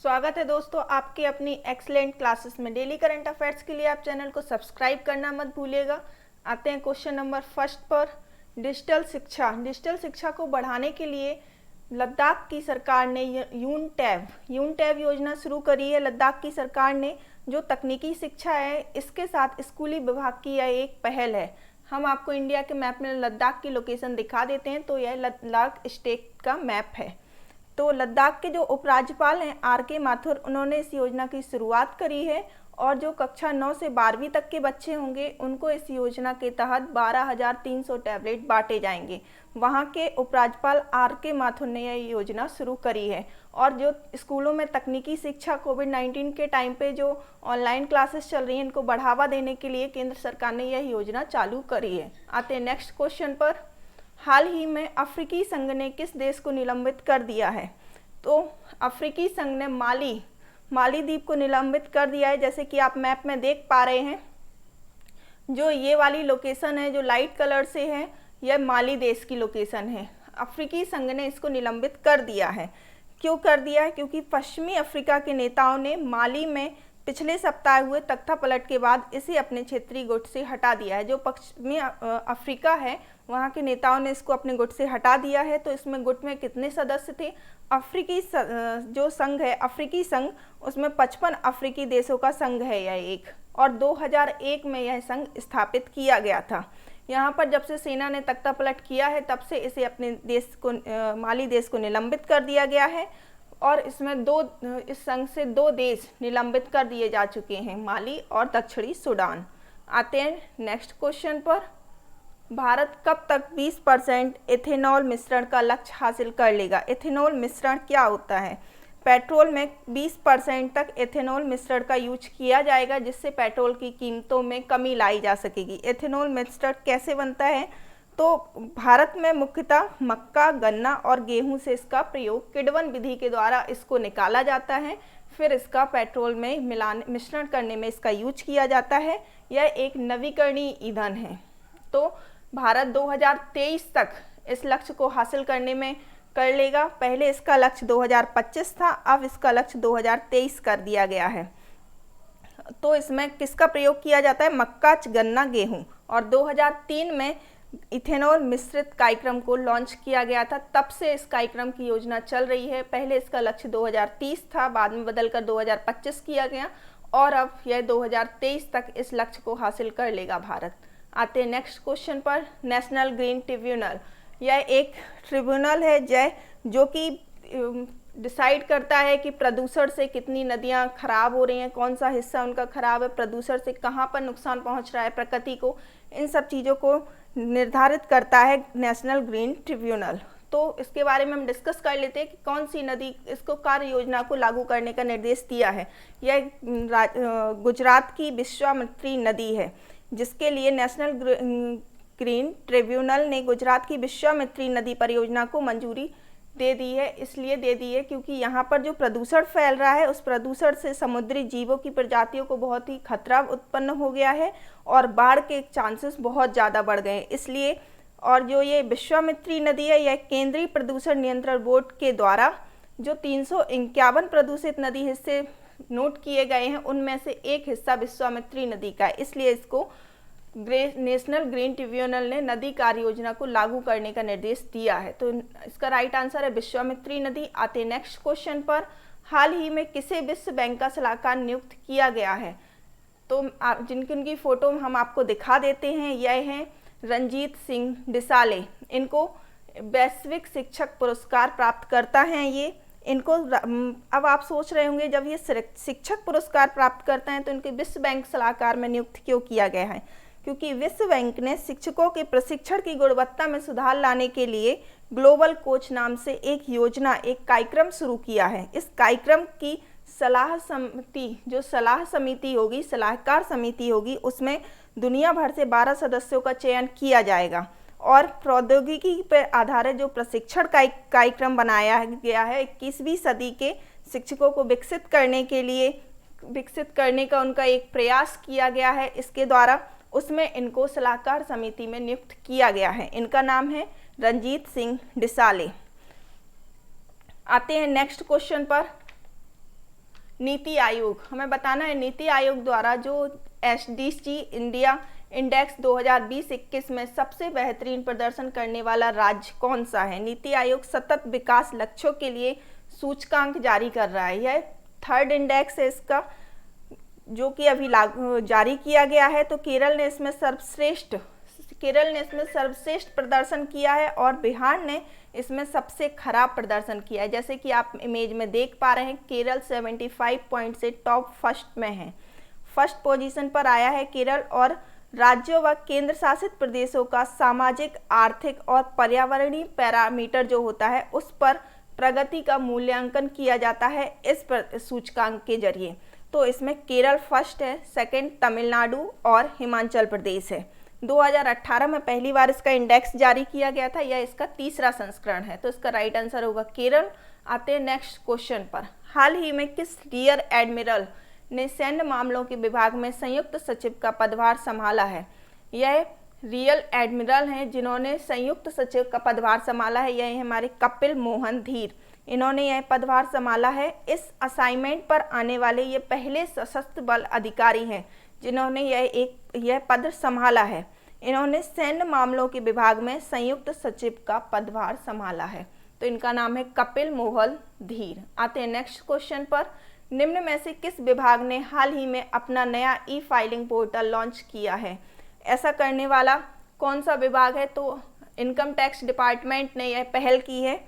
स्वागत है दोस्तों आपके अपनी एक्सीलेंट क्लासेस में। डेली करंट अफेयर्स के लिए आप चैनल को सब्सक्राइब करना मत भूलिएगा। आते हैं क्वेश्चन नंबर फर्स्ट पर। डिजिटल शिक्षा को बढ़ाने के लिए लद्दाख की सरकार ने यूनटैब योजना शुरू करी है। लद्दाख की सरकार ने जो तकनीकी शिक्षा है इसके साथ स्कूली विभाग की यह एक पहल है। हम आपको इंडिया के मैप में लद्दाख की लोकेशन दिखा देते हैं। तो यह लद्दाख स्टेट का मैप है। तो लद्दाख के जो उपराज्यपाल हैं RK माथुर, उन्होंने इस योजना की शुरुआत करी है और जो कक्षा 9 से 12वीं तक के बच्चे होंगे उनको इस योजना के तहत 12,300 टैबलेट बांटे जाएंगे। वहाँ के उपराज्यपाल RK माथुर ने यह योजना शुरू करी है। और जो स्कूलों में तकनीकी शिक्षा कोविड-19 के टाइम पे जो ऑनलाइन क्लासेस चल रही हैं इनको बढ़ावा देने के लिए केंद्र सरकार ने यह योजना चालू करी है। आते हैं नेक्स्ट क्वेश्चन पर। हाल ही में अफ्रीकी संघ ने किस देश को निलंबित कर दिया है? तो अफ्रीकी संघ ने माली द्वीप को निलंबित कर दिया है। जैसे कि आप मैप में देख पा रहे हैं, जो ये वाली लोकेशन है जो लाइट कलर से है, यह माली देश की लोकेशन है। अफ्रीकी संघ ने इसको निलंबित कर दिया है। क्यों कर दिया है? क्योंकि पश्चिमी अफ्रीका के नेताओं ने माली में पिछले सप्ताह हुए तख्तापलट के बाद इसे अपने क्षेत्रीय गुट से हटा दिया है। जो पश्चिमी अफ्रीका है वहाँ के नेताओं ने इसको अपने गुट से हटा दिया है। तो इसमें गुट में कितने सदस्य थे? जो संघ है अफ्रीकी संघ, उसमें 55 अफ्रीकी देशों का संघ है यह एक। और 2001 में यह संघ स्थापित किया गया था। यहाँ पर जब से सेना ने तख्तापलट किया है तब से इसे अपने देश को माली देश को निलंबित कर दिया गया है। और इसमें इस संघ से 2 देश निलंबित कर दिए जा चुके हैं, माली और दक्षिणी सूडान। आते हैं नेक्स्ट क्वेश्चन पर। भारत कब तक 20% एथेनॉल मिश्रण का लक्ष्य हासिल कर लेगा? एथेनॉल मिश्रण क्या होता है? पेट्रोल में 20% तक एथेनॉल मिश्रण का यूज किया जाएगा जिससे पेट्रोल की कीमतों में कमी लाई जा सकेगी। एथेनॉल मिश्रण कैसे बनता है? तो भारत में मुख्यतः मक्का, गन्ना और गेहूं से इसका प्रयोग किण्वन विधि के द्वारा इसको निकाला जाता है। फिर इसका पेट्रोल में मिश्रण करने में इसका यूज किया जाता है। यह एक नवीकरणीय ईंधन है। तो भारत 2023 तक इस लक्ष्य को हासिल करने में कर लेगा। पहले इसका लक्ष्य 2025 था, अब इसका लक्ष्य 2023 कर दिया गया है। तो इसमें किसका प्रयोग किया जाता है? मक्का, गन्ना, गेहूं। और 2003 में इथेनॉल मिश्रित कार्यक्रम को लॉन्च किया गया था। तब से इस कार्यक्रम की योजना चल रही है। पहले इसका लक्ष्य 2030 था, बाद में बदलकर 2025 किया गया और अब यह 2023 तक इस लक्ष्य को हासिल कर लेगा भारत। आते हैं नेक्स्ट क्वेश्चन पर। नेशनल ग्रीन ट्रिब्यूनल, यह एक ट्रिब्यूनल है जो कि डिसाइड करता है कि प्रदूषण से कितनी नदियां खराब हो रही हैं, कौन सा हिस्सा उनका खराब है, प्रदूषण से कहां पर नुकसान पहुंच रहा है प्रकृति को। इन सब चीज़ों को निर्धारित करता है नेशनल ग्रीन ट्रिब्यूनल। तो इसके बारे में हम डिस्कस कर लेते हैं कि कौन सी नदी इसको कार्य योजना को लागू करने का निर्देश दिया है। यह गुजरात की विश्वामित्री नदी है, जिसके लिए नेशनल ग्रीन ट्रिब्यूनल ने गुजरात की विश्वामित्री नदी परियोजना को मंजूरी दे दी है। इसलिए दे दी है क्योंकि यहाँ पर जो प्रदूषण फैल रहा है उस प्रदूषण से समुद्री जीवों की प्रजातियों को बहुत ही खतरा उत्पन्न हो गया है और बाढ़ के चांसेस बहुत ज़्यादा बढ़ गए हैं। इसलिए और जो ये विश्वामित्री नदी है यह केंद्रीय प्रदूषण नियंत्रण बोर्ड के द्वारा जो 351 प्रदूषित नदी हिस्से नोट किए गए हैं उनमें से एक हिस्सा विश्वामित्री नदी का है। इसलिए इसको नेशनल ग्रीन ट्रिब्यूनल ने नदी कार्य योजना को लागू करने का निर्देश दिया है। तो इसका राइट आंसर है विश्वामित्री नदी। आते नेक्स्ट क्वेश्चन पर। हाल ही में किसे विश्व बैंक का सलाहकार नियुक्त किया गया है? तो जिनकी फोटो हम आपको दिखा देते हैं, यह हैं रंजीत सिंह डिसाले। इनको वैश्विक शिक्षक पुरस्कार प्राप्त करता है ये। इनको अब आप सोच रहे होंगे जब ये शिक्षक पुरस्कार प्राप्त करते हैं तो इनके विश्व बैंक सलाहकार में नियुक्त क्यों किया गया है? क्योंकि विश्व बैंक ने शिक्षकों के प्रशिक्षण की गुणवत्ता में सुधार लाने के लिए ग्लोबल कोच नाम से एक कार्यक्रम शुरू किया है। इस कार्यक्रम की सलाहकार समिति होगी, उसमें दुनिया भर से 12 सदस्यों का चयन किया जाएगा और प्रौद्योगिकी पर आधारित जो प्रशिक्षण का कार्यक्रम बनाया गया है 21वीं सदी के शिक्षकों को विकसित करने का उनका एक प्रयास किया गया है। इसके द्वारा उसमें इनको सलाहकार समिति में नियुक्त किया गया है। इनका नाम है रंजीत सिंह डिसाले। आते हैं नेक्स्ट क्वेश्चन पर। नीति आयोग, हमें बताना है नीति आयोग द्वारा जो एसडीजी इंडिया इंडेक्स 2020-21 में सबसे बेहतरीन प्रदर्शन करने वाला राज्य कौन सा है। नीति आयोग सतत विकास लक्ष्यों के लिए सूचकांक जारी कर रहा है। यह थर्ड इंडेक्स है इसका, जो कि अभी जारी किया गया है। तो केरल ने इसमें सर्वश्रेष्ठ प्रदर्शन किया है और बिहार ने इसमें सबसे खराब प्रदर्शन किया है। जैसे कि आप इमेज में देख पा रहे हैं, केरल 75 पॉइंट से टॉप फर्स्ट में है, फर्स्ट पोजीशन पर आया है केरल। और राज्यों व केंद्र शासित प्रदेशों का सामाजिक, आर्थिक और पर्यावरणीय पैरामीटर जो होता है उस पर प्रगति का मूल्यांकन किया जाता है इस सूचकांक के जरिए। तो इसमें केरल फर्स्ट है, सेकंड तमिलनाडु और हिमाचल प्रदेश है। 2018 में पहली बार इसका इंडेक्स जारी किया गया था, यह इसका तीसरा संस्करण है। तो इसका राइट आंसर होगा केरल। आते हैं नेक्स्ट क्वेश्चन पर। हाल ही में किस रियर एडमिरल ने सैन्य मामलों के विभाग में संयुक्त सचिव का पदभार संभाला है। यह रियल एडमिरल हैं जिन्होंने संयुक्त सचिव का पदभार संभाला है, यह हमारे कपिल मोहन धीर, इन्होंने यह पदभार संभाला है। इस असाइनमेंट पर आने वाले ये पहले सशस्त्र बल अधिकारी हैं जिन्होंने यह पद संभाला है। इन्होंने सैन्य मामलों के विभाग में संयुक्त सचिव का पदभार संभाला है। तो इनका नाम है कपिल मोहन धीर। आते हैं नेक्स्ट क्वेश्चन पर। निम्न में से किस विभाग ने हाल ही में अपना नया ई फाइलिंग पोर्टल लॉन्च किया है। ऐसा करने वाला कौन सा विभाग है। तो इनकम टैक्स डिपार्टमेंट ने यह पहल की है।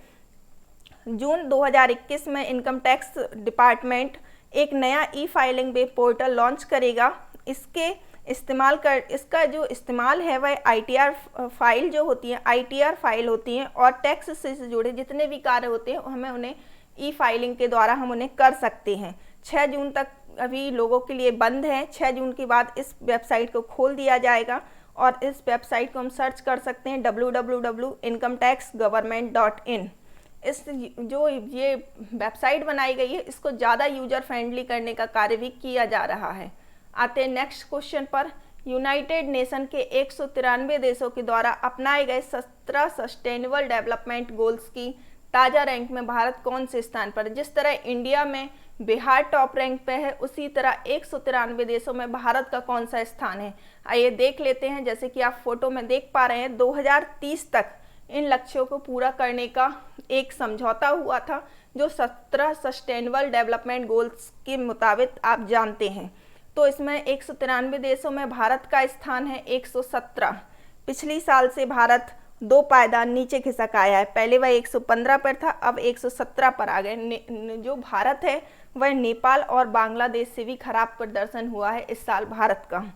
जून 2021 में इनकम टैक्स डिपार्टमेंट एक नया ई फाइलिंग वेब पोर्टल लॉन्च करेगा। इसका जो इस्तेमाल है वह ITR फाइल जो होती है, ITR फाइल होती हैं और टैक्स से जुड़े जितने भी कार्य होते हैं हमें उन्हें ई फाइलिंग के द्वारा हम उन्हें कर सकते हैं। 6 जून तक अभी लोगों के लिए बंद है। 6 जून के बाद इस वेबसाइट को खोल दिया जाएगा और इस वेबसाइट को हम सर्च कर सकते हैं www.incometaxgovernment.in। इस जो ये वेबसाइट बनाई गई है इसको ज़्यादा यूजर फ्रेंडली करने का कार्य भी किया जा रहा है। आते हैं नेक्स्ट क्वेश्चन पर। यूनाइटेड नेशन के 193 देशों के द्वारा अपनाए गए 17 सस्टेनेबल डेवलपमेंट गोल्स की ताज़ा रैंक में भारत कौन से स्थान पर। जिस तरह इंडिया में बिहार टॉप रैंक पे है, उसी तरह 193 देशों में भारत का कौन सा स्थान है। आइए देख लेते हैं। जैसे कि आप फोटो में देख पा रहे हैं, 2030 तक इन लक्ष्यों को पूरा करने का एक समझौता हुआ था जो 17 सस्टेनेबल डेवलपमेंट गोल्स के मुताबिक आप जानते हैं। तो इसमें 193 देशों में भारत का स्थान है 117। पिछली साल से भारत 2 पायदान नीचे खिसक आया है। पहले वह 115 पर था, अब 117 पर आ गए। जो भारत है वह नेपाल और बांग्लादेश से भी खराब प्रदर्शन हुआ है इस साल भारत का।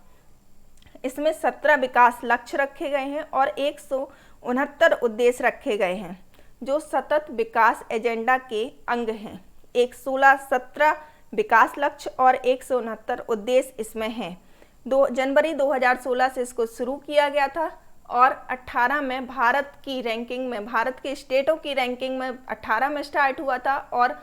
इसमें 17 विकास लक्ष्य रखे गए हैं और 169 उद्देश्य रखे गए हैं जो सतत विकास एजेंडा के अंग हैं। 17 विकास लक्ष्य और 169 उद्देश्य इसमें हैं। जनवरी 2016 से इसको शुरू किया गया था और 18 में भारत की रैंकिंग में, भारत के स्टेटों की रैंकिंग में 18 में स्टार्ट हुआ था और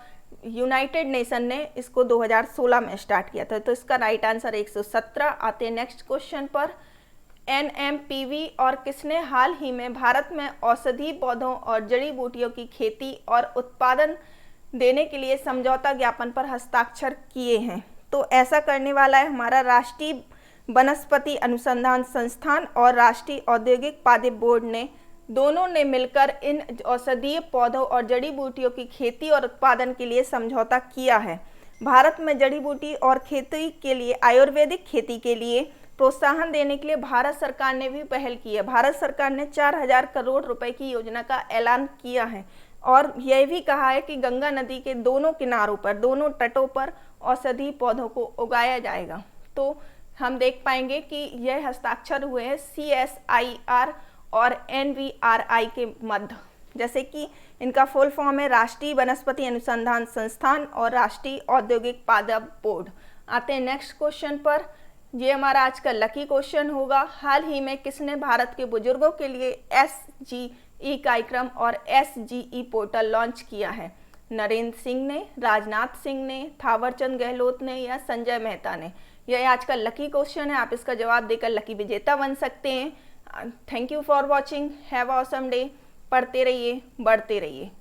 यूनाइटेड नेशन ने इसको 2016 में स्टार्ट किया था। तो इसका राइट आंसर 117। आते हैं नेक्स्ट क्वेश्चन पर। NMPV और किसने हाल ही में भारत में औषधि पौधों और जड़ी बूटियों की खेती और उत्पादन देने के लिए समझौता ज्ञापन पर हस्ताक्षर किए हैं। तो ऐसा करने वाला है हमारा राष्ट्रीय वनस्पति अनुसंधान संस्थान और राष्ट्रीय औद्योगिक पादप बोर्ड ने, दोनों ने मिलकर इन औषधीय पौधों और जड़ी बूटियों की खेती और उत्पादन के लिए समझौता किया है। भारत में जड़ी बूटी और खेती के लिए, आयुर्वेदिक खेती के लिए प्रोत्साहन देने के लिए भारत सरकार ने भी पहल की है। भारत सरकार ने 4000 करोड़ रुपए की योजना का ऐलान किया है और यह भी कहा है कि गंगा नदी के दोनों किनारों पर, दोनों तटों पर औषधि पौधों को उगाया जाएगा। तो हम देख पाएंगे कि यह हस्ताक्षर हुए हैं CSIR और NVRI के मध्य। जैसे कि इनका फुल फॉर्म है राष्ट्रीय वनस्पति अनुसंधान संस्थान और राष्ट्रीय औद्योगिक पादप बोर्ड। आते हैं नेक्स्ट क्वेश्चन पर। ये हमारा आज का लकी क्वेश्चन होगा। हाल ही में किसने भारत के बुजुर्गों के लिए SGE कार्यक्रम और SGE पोर्टल लॉन्च किया है। नरेंद्र सिंह ने, राजनाथ सिंह ने, थावरचंद गहलोत ने या संजय मेहता ने। यह आज का लकी क्वेश्चन है। आप इसका जवाब देकर लकी विजेता बन सकते हैं। Thank you for watching. Have a awesome day. पढ़ते रहिए, बढ़ते रहिए।